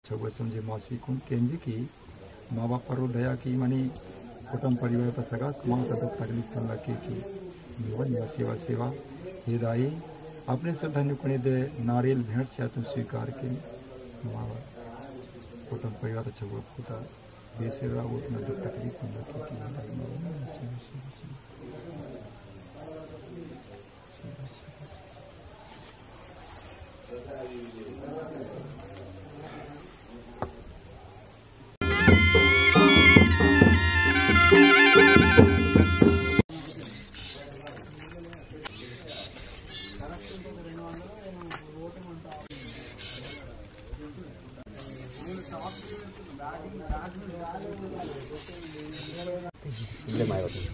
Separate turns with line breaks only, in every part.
छगो समझे मासी कुम केंजी की माँ बाप पर दया की मनी कुटुंब परिवार पर सगा समाज का दुख तकलीफ तन लगे की निवन सेवा सेवा हे दाई अपने श्रद्धा नुकने दे नारियल भेंट से तुम स्वीकार के माँ बाप कुटुंब परिवार छगो खुदा बेसेवा वो उतना दुख तकलीफ तन लगे की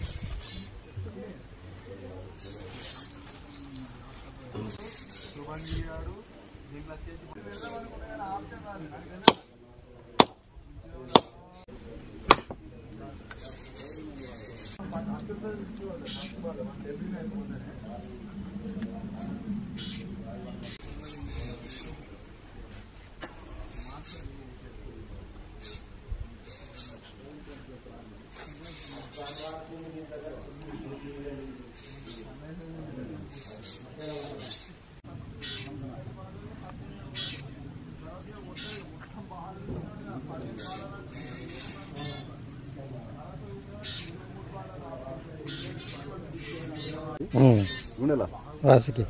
రాసికి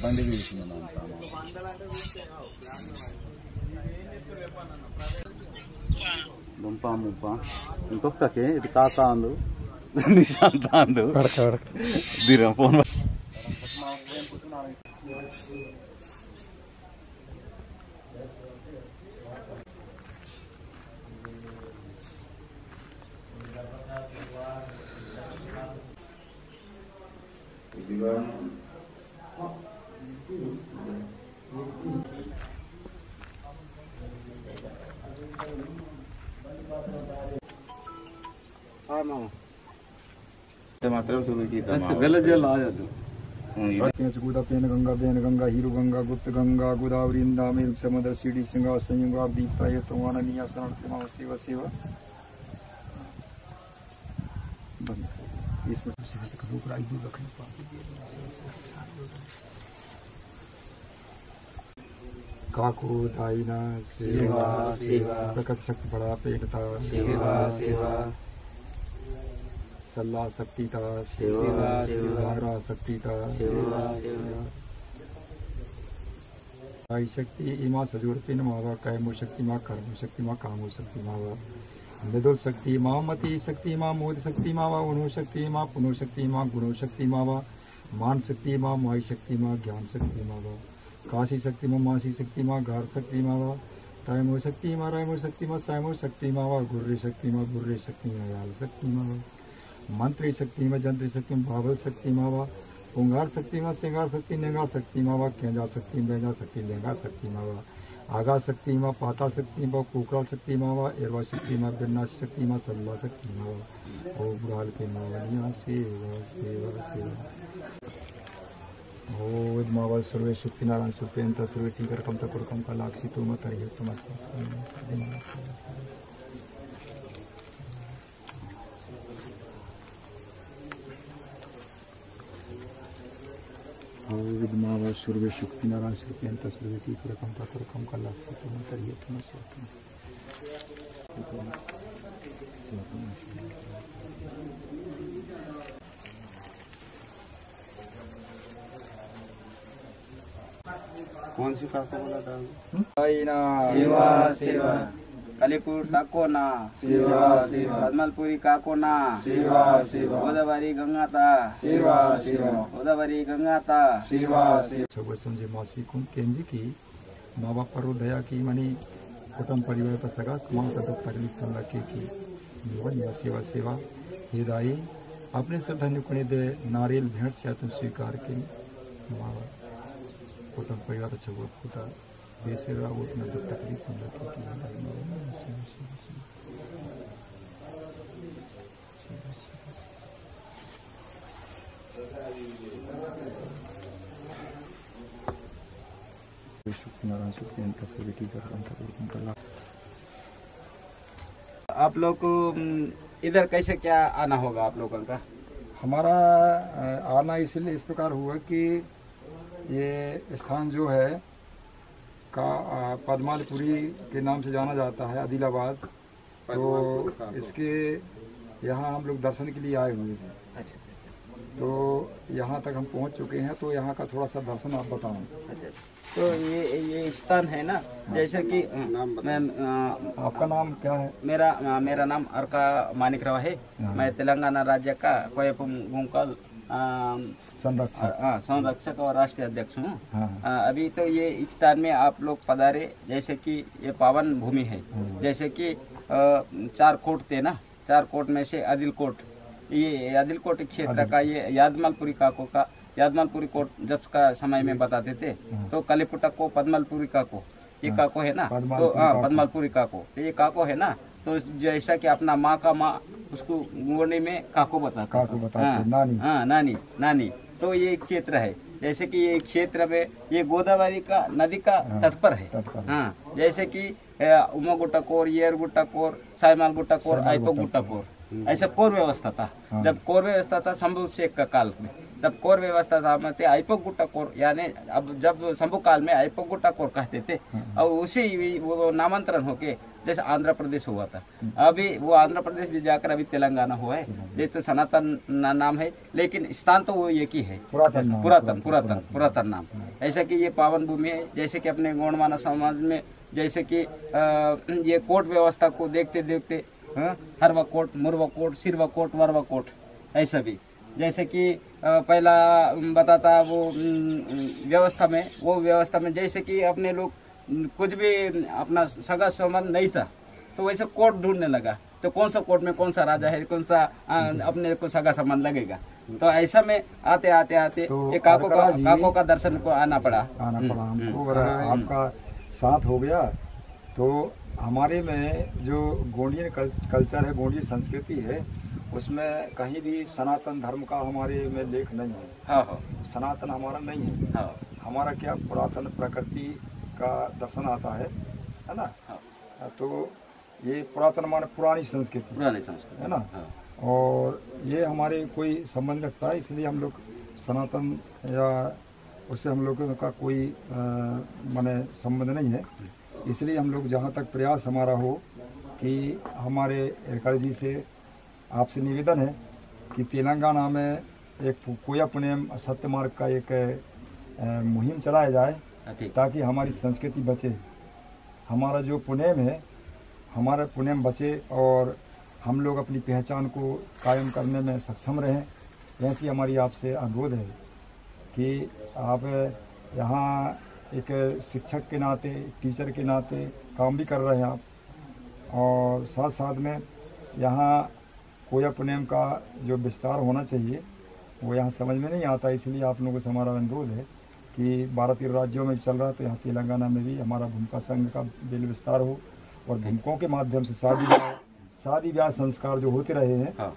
బండి దుంప ముప్ప ఇంకొకకే ఇది కాకా అందు నిశాంత అందు దిరం ఫోన్
मात्रम
गुदा पेन गंगा हीरो गंगा गुप्त गंगा गोदावरी इंदामेल समुद्र सीढ़ी सिंगा संयुगा दीप्ता ये तोवानिया शरण प्रेमा सेवा सेवा इसमें सबसे हाथ का रूप राई दूर रखने पाती काको दाईना सेवा सेवा प्रकट शक्ति बड़ा पेटता सेवा सेवा सल्ला शक्ति था सेवा सेवा शक्ति था सेवा सेवा आई शक्ति इमा सजोर पिन मावा कायमो शक्ति माँ कर्म शक्ति माँ कामो शक्ति मावा निदुल शक्ति माँ मति शक्ति माँ मोद शक्ति मावा उनो शक्ति माँ पुनो शक्ति माँ गुणो शक्ति मावा मान शक्ति माँ माई शक्ति माँ ज्ञान शक्ति मावा काशी शक्ति माँ मासी शक्ति माँ गार शक्ति मावा तायमो शक्ति माँ रायमो शक्ति माँ सायमो शक्ति मावा गुर्रे शक्ति माँ याल शक्ति मावा मंत्री शक्ति में जंत्री शक्ति में भावल शक्ति मावा पुंगार शक्ति में सिंगार शक्ति नेगा शक्ति मावा केंजा शक्ति बेजा शक्ति लेंगा शक्ति मावा आगा शक्ति में पाता शक्ति में कुकरा शक्ति मावा एरवा शक्ति में बिन्ना शक्ति में सल्ला शक्ति मावा ओ बुराल के मावलिया सेवा सेवा सेवा ओ मावा सर्वे शक्ति नारायण सुपेंद्र सर्वे टीकर कम तक कम का लाक्षी तुम तरिय तुम विद्मावा सर्वे शक्ति नारायण सुपेंद्र सर्वे टीकर कम तक कम का लाक्षी तुम तरिय तुम
कौन सी काका बोला था?
सेवा सेवा कलीपुर काकोना सेवा सेवा पद्मलपुरी काकोना सेवा सेवा गोदावरी गंगाता सेवा सेवा गोदावरी गंगाता सेवा सेवा
छगो समझे मासी कुम केंजी की माँ बाप पर दया की मनी कुटुंब परिवार पर सगा समाज का दुख तकलीफ तन लगे की निवन सेवा सेवा हे दाई अपने श्रद्धा नुकने दे नारियल भेंट से तुम स्वीकार के माँ बाप कुटुंब परिवार छगो खुदा बेसेवा वो उतना दुख तकलीफ तन लगे की
आप लोग को इधर कैसे क्या आना होगा आप लोगों का?
हमारा आना इसलिए इस प्रकार हुआ कि ये स्थान जो है का पद्मालपुरी के नाम से जाना जाता है, आदिलाबाद। तो इसके यहाँ हम लोग दर्शन के लिए आए हुए थे।
अच्छा।
तो यहाँ तक हम पहुँच चुके हैं, तो यहाँ का थोड़ा सा दर्शन आप बताओ।
अच्छा, तो ये स्थान है ना, जैसे कि
आपका नाम क्या है?
मेरा नाम अर्का मानिकराव है। मैं तेलंगाना राज्य का कोयपुम भूमकाल संरक्षक और राष्ट्रीय अध्यक्ष हूँ। अभी तो ये स्थान में आप लोग पधारे, जैसे कि ये पावन भूमि है। जैसे कि 4 कोट थे ना, 4 कोट में से आदिलकोट, ये आदिलकोट क्षेत्र का ये यादमालपुरी काको का यादमालपुरी कोट जब का समय में बताते थे, तो कलीपुटक को पद्मालपुरी काको, ये काको है ना, तो पद्मालपुरी काको, तो ये काको है ना। तो जैसा कि अपना माँ का माँ उसको गोंडी में काको बताते, नानी। तो ये क्षेत्र है, जैसे कि ये क्षेत्र में ये गोदावरी का नदी का तट पर है। हाँ, जैसे कि उमा गुट्टा कोर, येर गुट्टा कोर, साइमाल गुट्टा कोर, आईपो गुट्टा कोर, ऐसा कोर व्यवस्था था। जब कोर व्यवस्था था शंभु शेख का काल में, तब कोर व्यवस्था था में आईपक गुट्टा कोर, यानी अब जब शंभु काल में आईपक गुट्टा कोर कहते थे, और उसी वो नामांतरण होके जैसे आंध्र प्रदेश हुआ था। अभी वो आंध्र प्रदेश भी जाकर अभी तेलंगाना हुआ है। ये तो सनातन नाम है, लेकिन स्थान तो वो एक ही है, पुरातन नाम। ऐसा कि ये पावन भूमि है। जैसे कि अपने गौंडमाना समाज में जैसे कि ये कोट व्यवस्था को देखते देखते हरवा कोट, मुरवा कोट, सिरवा कोट, वरवा कोट, ऐसा भी जैसे कि पहला बताता वो व्यवस्था में जैसे कि अपने लोग कुछ भी अपना सगा संबंध नहीं था, तो वैसे कोट ढूंढने लगा, तो कौन सा कोट में कौन सा राजा है, कौन सा अपने को सगा संबंध लगेगा। तो ऐसा में आते तो ये काको का दर्शन को आना पड़ा
हमको। अगर आपका साथ हो गया तो हमारे में जो गोंडियन कल्चर है, गोंडियन संस्कृति है, उसमें कहीं भी सनातन धर्म का हमारे में लेख नहीं है।
हाँ।
सनातन हमारा नहीं है। हाँ। हमारा क्या पुरातन प्रकृति का दर्शन आता है ना। हाँ। तो ये पुरातन मान पुरानी संस्कृति है ना। हाँ। और ये हमारे कोई संबंध रखता है, इसलिए हम लोग सनातन या उससे हम लोगों का कोई माने संबंध नहीं है। इसलिए हम लोग जहाँ तक प्रयास हमारा हो कि हमारे एरकड़ जी से आपसे निवेदन है कि तेलंगाना में एक कोया पुनेम सत्य मार्ग का एक मुहिम चलाया जाए, ताकि हमारी संस्कृति बचे, हमारा जो पुनेम है हमारा पुनेम बचे और हम लोग अपनी पहचान को कायम करने में सक्षम रहें। ऐसी हमारी आपसे अनुरोध है कि आप यहाँ एक शिक्षक के नाते, टीचर के नाते काम भी कर रहे हैं आप, और साथ साथ में यहाँ कोया पुनेम का जो विस्तार होना चाहिए वो यहाँ समझ में नहीं आता। इसलिए आप लोगों से हमारा अनुरोध है कि 12 राज्यों में चल रहा, तो यहाँ तेलंगाना में भी हमारा भूमिका संघ का बिल विस्तार हो, और भूमिकों के माध्यम से शादी ब्याह संस्कार जो होते रहे हैं। हाँ।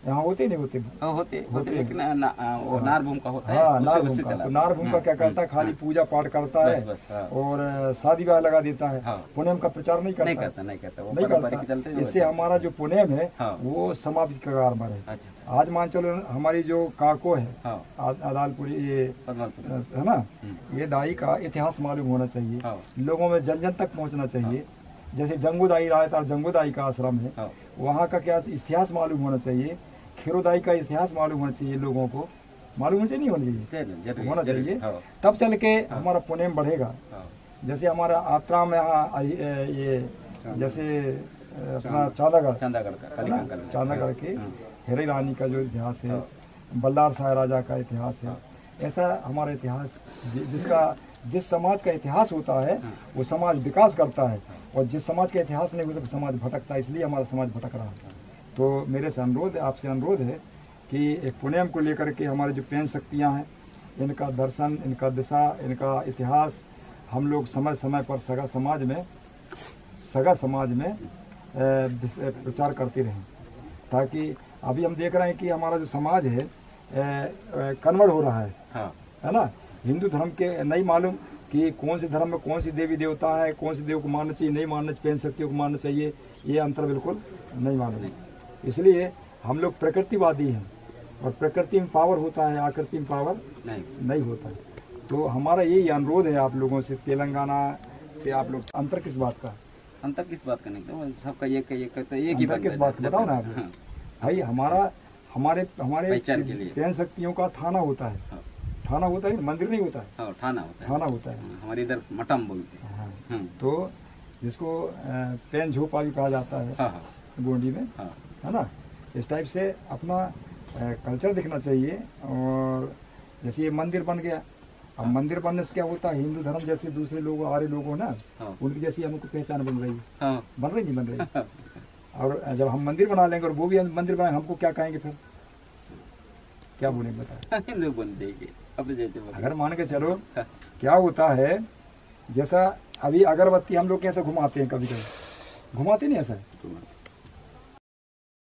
यहाँ होते नहीं होते
लेकिन वो नार भूमिका होता है।
हाँ, नार भूमिका। तो नार भूमिका क्या करता है, खाली पूजा पाठ करता है और शादी ब्याह लगा देता है। पुनेम का प्रचार नहीं करता। इससे हमारा जो पुनेम है वो समाप्ति के कगार पर है। आज मान चलो हमारी जो काको है आदालपुरी, ये है ना, ये दाई का इतिहास मालूम होना चाहिए, लोगों में जन जन तक पहुँचना चाहिए। जैसे जंगूदाई रहा था, जंगूदाई का आश्रम है, वहाँ का क्या इतिहास मालूम होना चाहिए, खीरोदाई का इतिहास मालूम होना चाहिए, लोगों को मालूम होना चाहिए, नहीं होना चाहिए, तब चल के हमारा पुनेम बढ़ेगा। जैसे हमारा आत्रा में यहाँ ये जैसे अपना चांदागढ़ के हेरी रानी का जो इतिहास है, बल्लार शाह राजा का इतिहास है, ऐसा हमारा इतिहास जिस समाज का इतिहास होता है वो समाज विकास करता है, और जिस समाज का इतिहास नहीं हो सकता समाज भटकता है। इसलिए हमारा समाज भटक रहा है। तो मेरे से आपसे अनुरोध है कि एक पुनेम को लेकर के हमारे जो पेन शक्तियाँ हैं, इनका दर्शन, इनका दिशा, इनका इतिहास हम लोग समय समय पर सगा समाज में प्रचार करते रहें, ताकि अभी हम देख रहे हैं कि हमारा जो समाज है कन्वर्ट हो रहा है। हाँ। है ना, हिंदू धर्म के नहीं मालूम कि कौन से धर्म में कौन सी देवी देवता है, कौन से देव को मानना चाहिए, नहीं मानना चाहिए, शक्तियों को मानना चाहिए, ये अंतर बिल्कुल नहीं मानना। इसलिए हम लोग प्रकृतिवादी हैं और प्रकृति में पावर होता है, आकृति में पावर नहीं होता है। तो हमारा यही अनुरोध है आप लोगों से, तेलंगाना से आप लोग, अंतर किस बात का?
अंतर किस बात का नहीं तो सबका एक ही
अंतर किस बात का बताओ ना आप।
हाँ।
भाई हमारे
पहचान के लिए
पैन शक्तियों का थाना होता है,
हाँ।
थाना होता है, मंदिर नहीं होता है,
हाँ, थाना होता है,
थाना होता है।
हाँ, हमारे इधर मटम बोलते हैं।
हाँ।
हाँ।
तो जिसको पैन झोपा भी कहा जाता है
हाँ, हाँ,
गोंडी में,
हाँ।
है ना। इस टाइप से अपना कल्चर दिखना चाहिए। और जैसे ये मंदिर बन गया, अब मंदिर बनने से क्या होता है, हिंदू धर्म जैसे दूसरे लोग आर्य लोग हो ना,
हाँ।
उनकी जैसी हमको पहचान बन रही है।
हाँ।
बन रही नहीं बन रही? और जब हम मंदिर बना लेंगे और वो भी मंदिर बनाए, हमको क्या कहेंगे फिर, क्या बोलेंगे बता?
हिंदू बन देंगे अपने जैसे।
अगर मान के चलो क्या होता है, जैसा अभी अगरबत्ती हम लोग कैसे घुमाते हैं, कभी कभी घुमाते नहीं ऐसा,